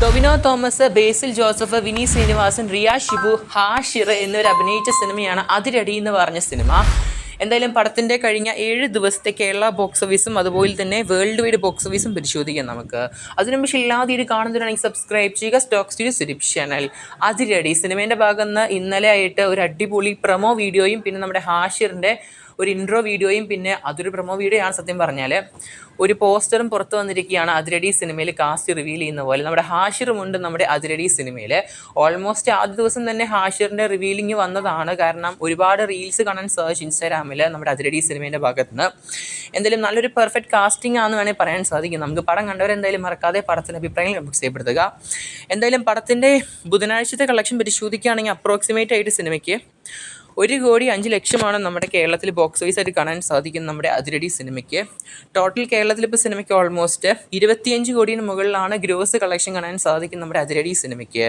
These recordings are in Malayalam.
ടൊവിനോ തോമസ്, ബേസിൽ ജോസഫ്, വിനി ശ്രീനിവാസൻ, റിയ ഷിബു, ഹാഷിർ എന്നിവർ അഭിനയിച്ച സിനിമയാണ് അതിരടി എന്ന് പറഞ്ഞ സിനിമ. എന്തായാലും പടത്തിൻ്റെ കഴിഞ്ഞ 7 ദിവസത്തെ കേരള ബോക്സ് ഓഫീസും അതുപോലെ തന്നെ വേൾഡ് വൈഡ് ബോക്സ് ഓഫീസും പരിശോധിക്കാം നമുക്ക്. അതിനു പക്ഷേ ഇല്ലാതെ കാണുന്നതിനാണെങ്കിൽ സബ്സ്ക്രൈബ് ചെയ്യുക സ്റ്റോക്ക് സ്റ്റുഡിയോ സുരിപ് ചാനൽ. അതിരടി സിനിമേൻ്റെ ഭാഗത്ത് നിന്ന് ഇന്നലെ ആയിട്ട് ഒരു അടിപൊളി പ്രൊമോ വീഡിയോയും പിന്നെ നമ്മുടെ ഹാഷിറിൻ്റെ ഒരു ഇൻട്രോ വീഡിയോയും പിന്നെ അതൊരു പ്രൊമോ വീഡിയോ ആണ് സത്യം പറഞ്ഞാൽ. ഒരു പോസ്റ്ററും പുറത്ത് വന്നിരിക്കുകയാണ് അതിരടി സിനിമയിൽ കാസ്റ്റ് റിവീൽ ചെയ്യുന്ന പോലെ. നമ്മുടെ ഹാഷിറുമുണ്ട് നമ്മുടെ അതിരടി സിനിമയിൽ. ഓൾമോസ്റ്റ് ആദ്യ ദിവസം തന്നെ ഹാഷിറിൻ്റെ റിവീലിംഗ് വന്നതാണ്. കാരണം ഒരുപാട് റീൽസ് കാണാൻ സെർച്ച് ഇൻസ്റ്റാഗ്രാമിൽ നമ്മുടെ അതിരടി സിനിമേൻ്റെ ഭാഗത്ത് നിന്ന്. എന്തായാലും നല്ലൊരു പെർഫെക്റ്റ് കാസ്റ്റിംഗ് ആണെന്ന് വേണമെങ്കിൽ പറയാൻ സാധിക്കും. നമുക്ക് പടം കണ്ടവരെന്തായാലും മറക്കാതെ പടത്തിൻ്റെ അഭിപ്രായങ്ങൾ നമുക്ക് ചെയ്യപ്പെടുത്തുക. എന്തായാലും പടത്തിൻ്റെ ബുധനാഴ്ചത്തെ കളക്ഷൻ പരിശോധിക്കുകയാണെങ്കിൽ അപ്രോക്സിമേറ്റ് ആയിട്ട് സിനിമയ്ക്ക് 1,05,00,000 നമ്മുടെ കേരളത്തിൽ ബോക്സ് ഓഫീസ് ആയിട്ട് കാണാൻ സാധിക്കും നമ്മുടെ അതിരടി സിനിമയ്ക്ക്. ടോട്ടൽ കേരളത്തിൽ ഇപ്പോൾ സിനിമയ്ക്ക് ഓൾമോസ്റ്റ് 25 കോടിന് മുകളിലാണ് ഗ്രോസ് കളക്ഷൻ കാണാൻ സാധിക്കും നമ്മുടെ അതിരടി സിനിമയ്ക്ക്.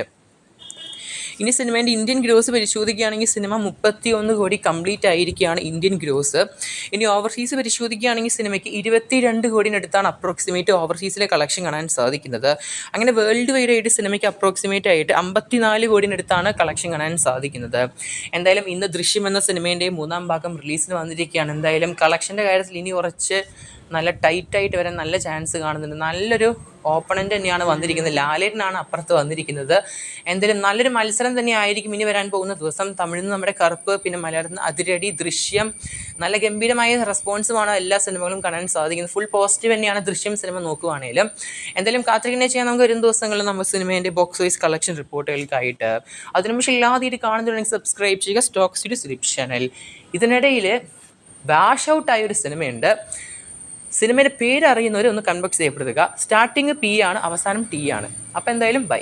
ഇനി സിനിമേൻ്റെ ഇന്ത്യൻ ഗ്രോസ് പരിശോധിക്കുകയാണെങ്കിൽ സിനിമ 31 കോടി കംപ്ലീറ്റ് ആയിരിക്കുകയാണ് ഇന്ത്യൻ ഗ്രോസ്. ഇനി ഓവർസീസ് പരിശോധിക്കുകയാണെങ്കിൽ സിനിമയ്ക്ക് 22 കോടിനടുത്താണ് അപ്രോക്സിമേറ്റ് ഓവർസീസിലെ കളക്ഷൻ കാണാൻ സാധിക്കുന്നത്. അങ്ങനെ വേൾഡ് വൈഡ് ആയിട്ട് സിനിമയ്ക്ക് അപ്രോക്സിമേറ്റ് ആയിട്ട് 54 കോടിനടുത്താണ് കളക്ഷൻ കാണാൻ സാധിക്കുന്നത്. എന്തായാലും ഇന്ന് ദൃശ്യം എന്ന സിനിമേൻ്റെ 3ാം ഭാഗം റിലീസിന് വന്നിരിക്കുകയാണ്. എന്തായാലും കളക്ഷൻ്റെ കാര്യത്തിൽ ഇനി കുറച്ച് നല്ല ടൈറ്റായിട്ട് വരാൻ നല്ല ചാൻസ് കാണുന്നുണ്ട്. നല്ലൊരു ഓപ്പണൻ്റ് തന്നെയാണ് വന്നിരിക്കുന്നത്. ലാലേട്ടനാണ് അപ്പുറത്ത് വന്നിരിക്കുന്നത്. എന്തായാലും നല്ലൊരു മത്സരം തന്നെ ആയിരിക്കും ഇനി വരാൻ പോകുന്ന ദിവസം. തമിഴിൽ നിന്ന് നമ്മുടെ കറുപ്പ്, പിന്നെ മലയാളത്തിൽ നിന്ന് അതിരടി, ദൃശ്യം. നല്ല ഗംഭീരമായ റെസ്പോൺസുമാണ് എല്ലാ സിനിമകളും കാണാൻ സാധിക്കുന്നത്. ഫുൾ പോസിറ്റീവ് തന്നെയാണ് ദൃശ്യം സിനിമ നോക്കുവാണെങ്കിലും. എന്തായാലും കാത്തിരിക്കുന്നത് ചെയ്യാൻ നമുക്ക് വരും ദിവസങ്ങളിൽ നമ്മൾ സിനിമേൻ്റെ ബോക്സ് ഓഫീസ് കളക്ഷൻ റിപ്പോർട്ടുകൾക്കായിട്ട്. അതിനു പക്ഷേ ഇല്ലാതെ കാണുന്നുണ്ടെങ്കിൽ സബ്സ്ക്രൈബ് ചെയ്യുക സ്റ്റോക്ക് സ്റ്റുഡിയോ സുരിപ് ചാനൽ. ഇതിനിടയിൽ വാഷ് ഔട്ടായ ഒരു സിനിമയുണ്ട്. സിനിമയുടെ പേര് അറിയുന്നവർ ഒന്ന് കൺബോക്സ് ചെയ്യപ്പെടുത്തുക. സ്റ്റാർട്ടിങ് P ആണ്, അവസാനം T ആണ്. അപ്പോൾ എന്തായാലും ബൈ.